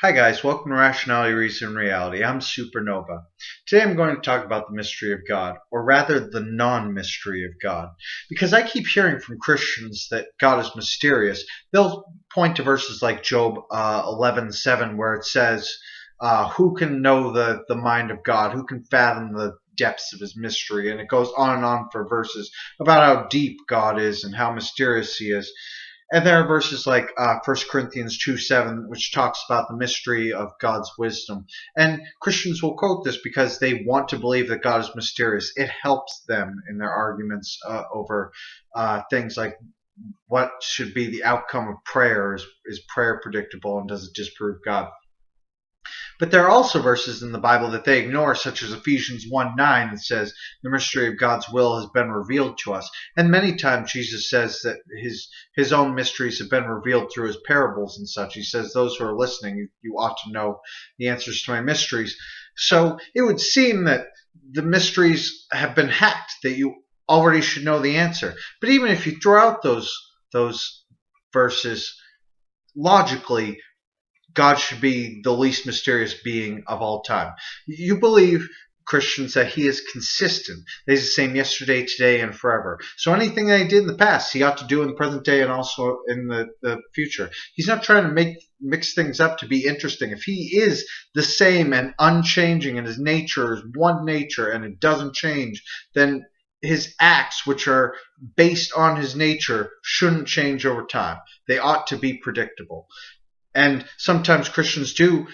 Hi guys, welcome to Rationality, Reason, and Reality. I'm Supernova. Today I'm going to talk about the mystery of God, or rather the non-mystery of God. Because I keep hearing from Christians that God is mysterious. They'll point to verses like Job 11:7 where it says, who can know the mind of God? Who can fathom the depths of his mystery? And it goes on and on for verses about how deep God is and how mysterious he is. And there are verses like 1 Corinthians 2:7, which talks about the mystery of God's wisdom. And Christians will quote this because they want to believe that God is mysterious. It helps them in their arguments over things like what should be the outcome of prayer. Is prayer predictable, and does it disprove God? But there are also verses in the Bible that they ignore, such as Ephesians 1:9, that says the mystery of God's will has been revealed to us. And many times Jesus says that his own mysteries have been revealed through his parables and such. He says, those who are listening, you ought to know the answers to my mysteries. So it would seem that the mysteries have been hacked, that you already should know the answer. But even if you throw out those verses, logically, God should be the least mysterious being of all time. You believe, Christians, that he is consistent. He's the same yesterday, today, and forever. So anything that he did in the past, he ought to do in the present day and also in the future. He's not trying to mix things up to be interesting. If he is the same and unchanging and his nature is one nature and it doesn't change, then his acts, which are based on his nature, shouldn't change over time. They ought to be predictable. And sometimes Christians do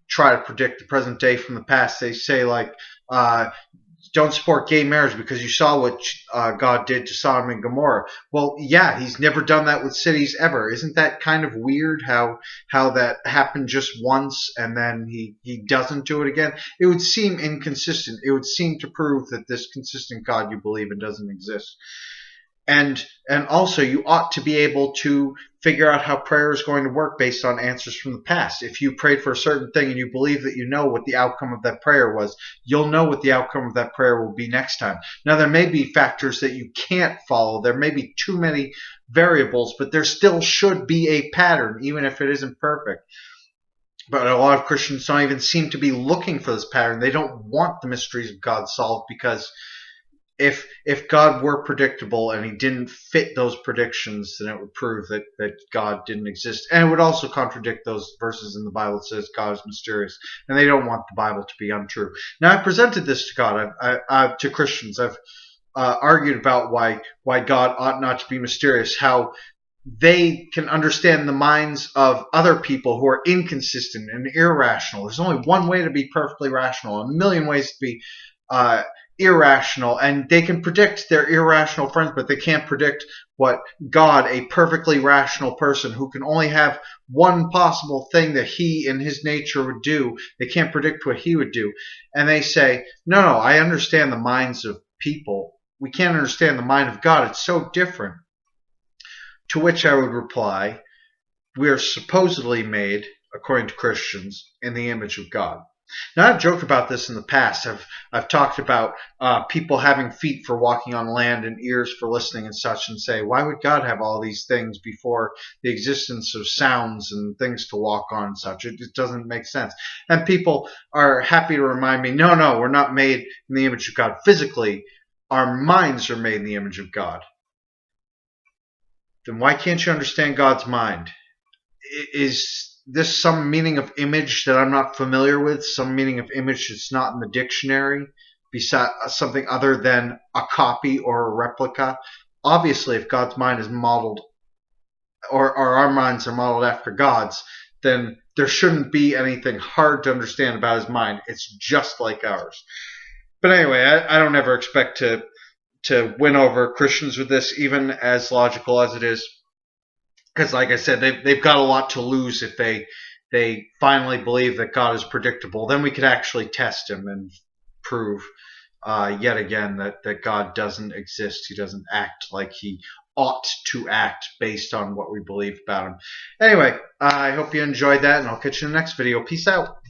try to predict the present day from the past. They say, like, don't support gay marriage because you saw what God did to Sodom and Gomorrah. Well, yeah, he's never done that with cities ever. Isn't that kind of weird how that happened just once and then he doesn't do it again? It would seem inconsistent. It would seem to prove that this consistent God you believe in doesn't exist. And also, you ought to be able to figure out how prayer is going to work based on answers from the past. If you prayed for a certain thing and you believe that you know what the outcome of that prayer was, you'll know what the outcome of that prayer will be next time. Now, there may be factors that you can't follow. There may be too many variables, but there still should be a pattern, even if it isn't perfect. But a lot of Christians don't even seem to be looking for this pattern. They don't want the mysteries of God solved because if God were predictable and he didn't fit those predictions, then it would prove that God didn't exist. And it would also contradict those verses in the Bible that says God is mysterious. And they don't want the Bible to be untrue. Now, I presented this to God, to Christians. I've argued about why God ought not to be mysterious, how they can understand the minds of other people who are inconsistent and irrational. There's only one way to be perfectly rational, a million ways to be irrational, and they can predict their irrational friends, but they can't predict what God, a perfectly rational person who can only have one possible thing that he in his nature would do, they can't predict what he would do. And they say, no, I understand the minds of people. We can't understand the mind of God. It's so different. To which I would reply, we are supposedly made, according to Christians, in the image of God. Now, I've joked about this in the past. I've talked about people having feet for walking on land and ears for listening and such, and say, why would God have all these things before the existence of sounds and things to walk on and such? It just doesn't make sense. And people are happy to remind me, no, we're not made in the image of God physically. Our minds are made in the image of God. Then why can't you understand God's mind? Is this some meaning of image that I'm not familiar with? Some meaning of image that's not in the dictionary? Besides something other than a copy or a replica? Obviously, if God's mind is modeled, or our minds are modeled after God's, then there shouldn't be anything hard to understand about his mind. It's just like ours. But anyway, I don't ever expect to win over Christians with this, even as logical as it is. Because, like I said, they've got a lot to lose if they finally believe that God is predictable. Then we could actually test him and prove yet again that God doesn't exist. He doesn't act like he ought to act based on what we believe about him. Anyway, I hope you enjoyed that, and I'll catch you in the next video. Peace out.